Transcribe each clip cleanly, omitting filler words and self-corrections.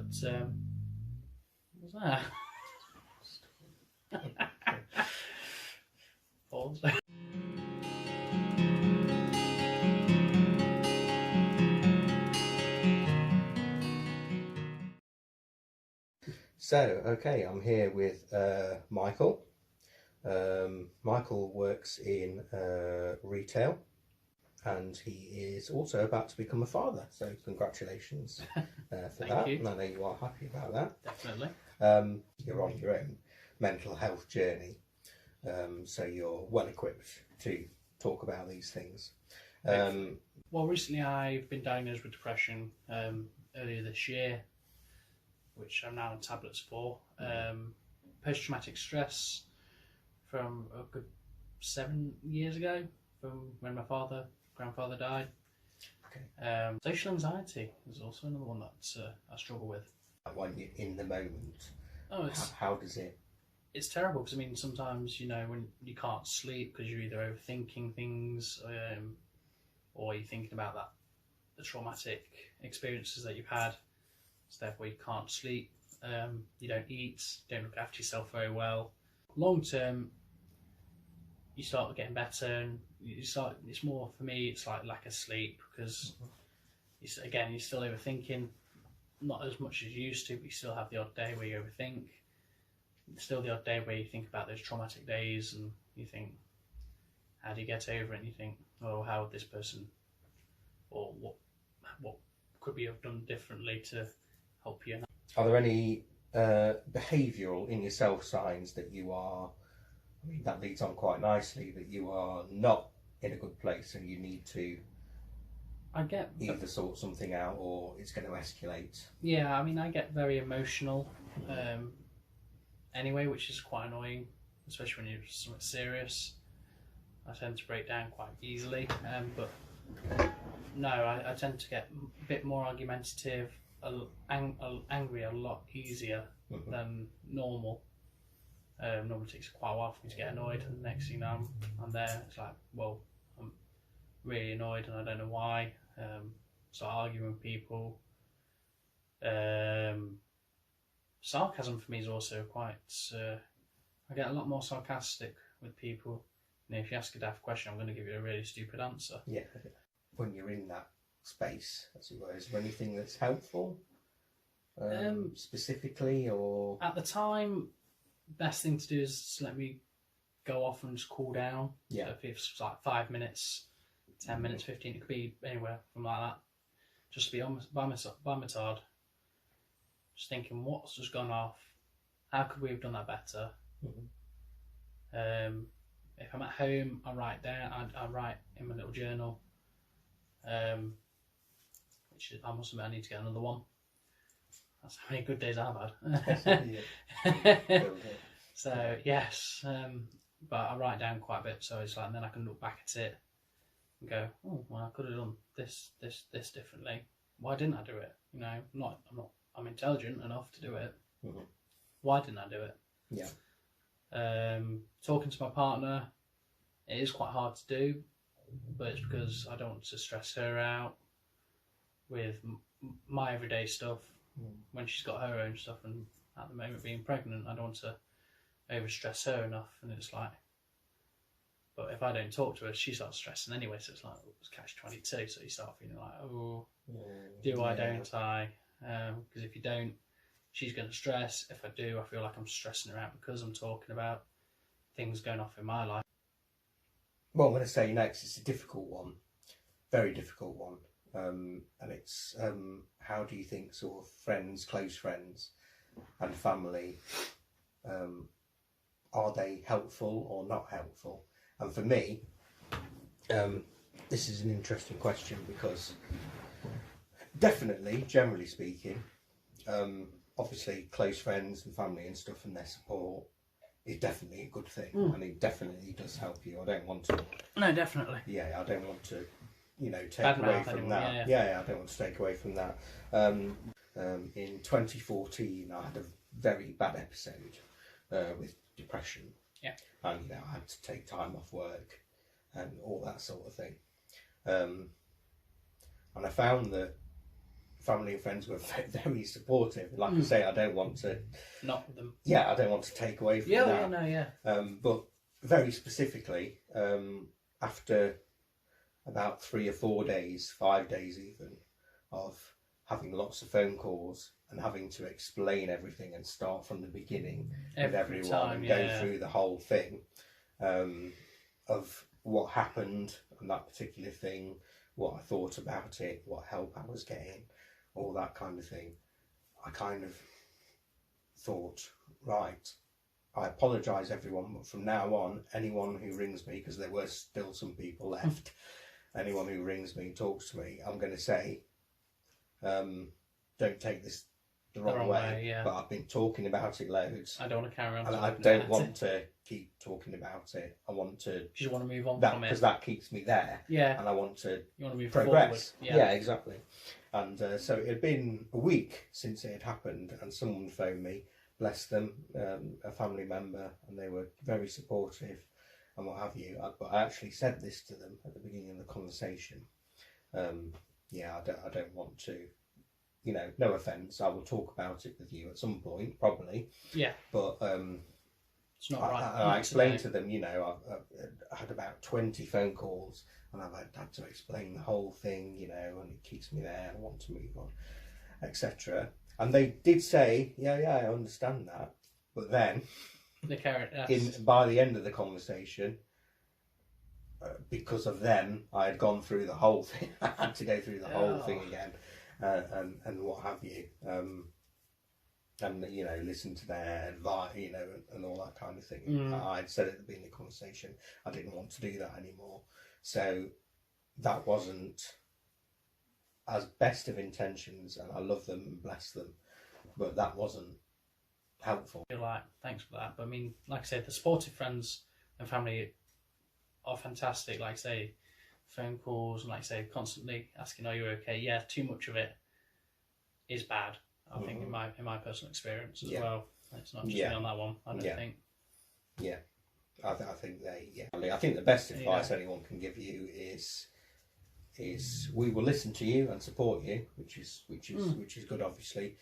what was that? Pause. So, okay, I'm here with Michael. Michael works in retail, and he is also about to become a father. So, congratulations for Thank that. you. And I know you are happy about that. Definitely. You're on your own mental health journey, so you're well equipped to talk about these things. Well, recently I've been diagnosed with depression earlier this year, which I'm now on tablets for. Post-traumatic stress from a good 7 years ago, from when my grandfather died. Okay. Social anxiety is also another one that I struggle with. When you're in the moment, Oh, how does it? It's terrible because I mean sometimes when you can't sleep because you're either overthinking things, or you're thinking about the traumatic experiences that you've had. So therefore you can't sleep, you don't eat, don't look after yourself very well. Long term, you start getting better, and it's more, for me, it's like lack of sleep, because you're still overthinking, not as much as you used to, but you still have the odd day where you overthink. Still the odd day where you think about those traumatic days and you think, how do you get over it? And you think, oh, how would this person, or what could we have done differently to help you? Are there any behavioural in yourself signs that you are, I mean, that leads on quite nicely, that you are not in a good place and you need to either sort something out or it's going to escalate? Yeah, I mean, I get very emotional anyway, which is quite annoying, especially when you're something serious. I tend to break down quite easily, but no, I tend to get a bit more argumentative, angry a lot easier than normal. Normally takes quite a while for me to get annoyed, and the next thing you know, I'm there. It's like, well, I'm really annoyed and I don't know why. Start arguing with people. Sarcasm for me is also quite. I get a lot more sarcastic with people. If you ask a daft question, I'm going to give you a really stupid answer. Yeah. When you're in that space, as it were, is there anything that's helpful, specifically, or at the time? Best thing to do is just let me go off and just cool down. Yeah. So if it's like 5 minutes, 10 minutes, 15, it could be anywhere from like that. Just be by my tard. Just thinking, what's just gone off? How could we have done that better? If I'm at home, I write down. I write in my little journal. Which I must admit, I need to get another one. That's how many good days I've had. So yes, but I write down quite a bit, so it's like, and then I can look back at it and go, oh, well, I could have done this differently. Why didn't I do it? I'm intelligent enough to do it. Why didn't I do it? Yeah. Talking to my partner, it is quite hard to do, but it's because I don't want to stress her out with my everyday stuff. When she's got her own stuff, and at the moment being pregnant, I don't want to overstress her enough, and it's like, but if I don't talk to her, she starts stressing anyway, so it's like, it's catch-22, so you start feeling like, oh, do I, don't I? Because if you don't, she's going to stress. If I do, I feel like I'm stressing her out because I'm talking about things going off in my life. Well, I'm going to say next, it's a difficult one, very difficult one. And it's how do you think sort of friends, close friends and family, are they helpful or not helpful? And for me, this is an interesting question, because definitely, generally speaking, obviously close friends and family and stuff and their support is definitely a good thing. And it definitely does help you. I don't want to... No, definitely. Yeah, I don't want to... take away from that. Yeah, I don't want to take away from that. In 2014, I had a very bad episode with depression. Yeah. And I had to take time off work and all that sort of thing. And I found that family and friends were very supportive. Like I say, I don't want to Not them. Yeah, I don't want to take away from that. Yeah, no, yeah. But very specifically, after about 3 or 4 days, 5 days even, of having lots of phone calls and having to explain everything and start from the beginning with everyone time, and go through the whole thing of what happened on that particular thing, what I thought about it, what help I was getting, all that kind of thing. I kind of thought, right, I apologise everyone, but from now on, anyone who rings me, because there were still some people left, anyone who rings me, talks to me, I'm going to say, don't take this the wrong way, yeah. but I've been talking about it loads. I don't want to carry on. And I don't want to keep talking about it. I want to. You want to move on that, from it. Because that keeps me there. Yeah. And I want to You want to move progress. forward. Yeah, exactly. And so it had been a week since it had happened, and someone phoned me, bless them, a family member, and they were very supportive and what have you. But I actually said this to them at the beginning of the conversation. Yeah, I don't want to. You know, no offence, I will talk about it with you at some point, probably. Yeah. But it's not right. I explained to them, you know, I had about 20 phone calls and I've had to explain the whole thing, you know, and it keeps me there, I want to move on, etc. And they did say, yeah, I understand that. But then, by the end of the conversation, because of them, I had gone through the whole thing. I had to go through the whole thing again. And what have you, and you know, listen to their advice, you know, and all that kind of thing. I'd said at the beginning of the conversation I didn't want to do that anymore, so that wasn't as best of intentions, and I love them and bless them, but that wasn't helpful. I feel like, thanks for that. But I mean, like I said, the supportive friends and family are fantastic. Like I say, phone calls and like I say, constantly asking, "Are you okay?" Yeah, too much of it is bad. I think in my personal experience as well. It's not just me on that one. I don't think. Yeah, I think I think the best advice anyone can give you is we will listen to you and support you, which is good. Obviously,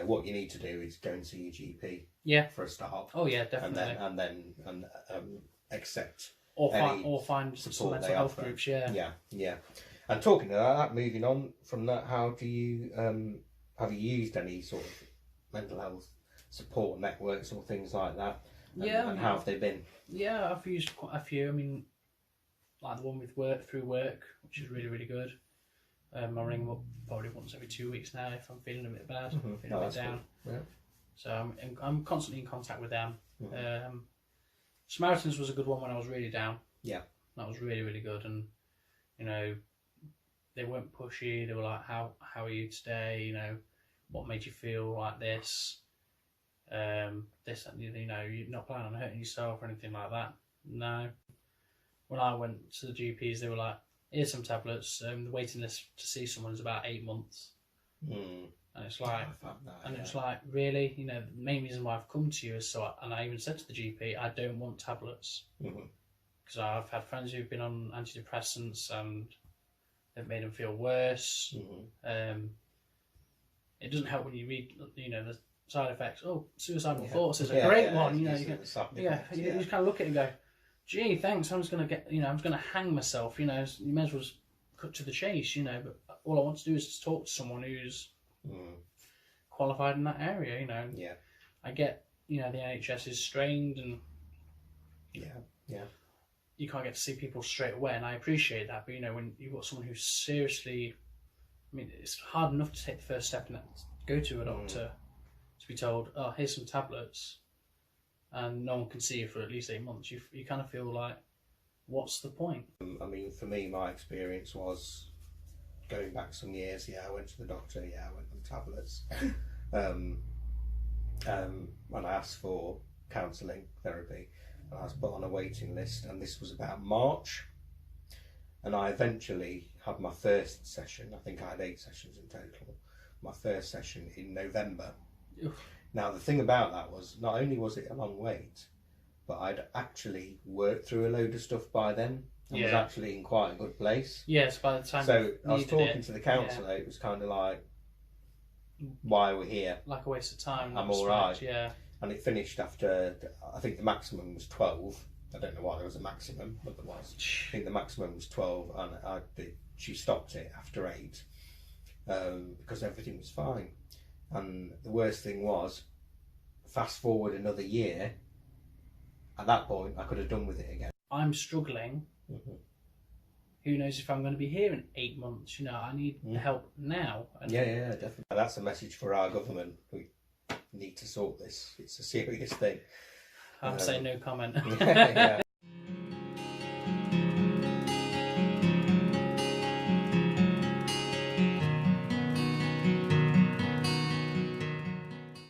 what you need to do is go and see your GP. Yeah. For a start. Oh yeah, definitely. And then accept. Or find some mental health groups, yeah. And talking about that, moving on from that, how do you have you used any sort of mental health support networks or things like that? And how have they been? Yeah, I've used quite a few. I mean, like the one with through work, which is really, really good. I ring them up probably once every 2 weeks now if I'm feeling a bit bad, feeling a bit down. Cool. Yeah. So I'm constantly in contact with them. Samaritans was a good one when I was really down. Yeah. That was really, really good. And, you know, they weren't pushy. They were like, how are you today? You know, what made you feel like this? This, you know, you're not planning on hurting yourself or anything like that. No. When I went to the GPs, they were like, here's some tablets. The waiting list to see someone is about 8 months. And it's like, it's like, really, you know, the main reason why I've come to you is so, and I even said to the GP, I don't want tablets. Because I've had friends who've been on antidepressants and they've made them feel worse. It doesn't help when you read, you know, the side effects. Oh, suicidal thoughts is a great one. You know, you just kind of look at it and go, gee, thanks. I'm just going to get, you know, I'm just going to hang myself. You know, you may as well just cut to the chase. You know, but all I want to do is just talk to someone who's qualified in that area. You know, I get, you know, the NHS is strained and you can't get to see people straight away, and I appreciate that. But you know, when you've got someone who's seriously, I mean, it's hard enough to take the first step and go to a doctor to be told, oh, here's some tablets, and no one can see you for at least 8 months. You kind of feel like, what's the point? I mean, for me, my experience was going back some years. I went to the doctor. I went on tablets. When I asked for counselling therapy, I was put on a waiting list, and this was about March. And I eventually had my first session. I think I had 8 sessions in total. My first session in November. Now, the thing about that was, not only was it a long wait, but I'd actually worked through a load of stuff by then and was actually in quite a good place. Yes, by the time. So I was talking to the counsellor. It was kind of like, why we're here. Like a waste of time. I'm all right. Yeah. And it finished after, I think the maximum was 12. I don't know why there was a maximum, but there was. I think the maximum was 12, and she stopped it after 8 because everything was fine. And the worst thing was, fast forward another year, at that point, I could have done with it again. I'm struggling. Mm-hmm. Who knows if I'm going to be here in 8 months? You know, I need help now. And yeah, definitely. And that's a message for our government. We need to sort this. It's a serious thing. I'm saying no comment. Yeah.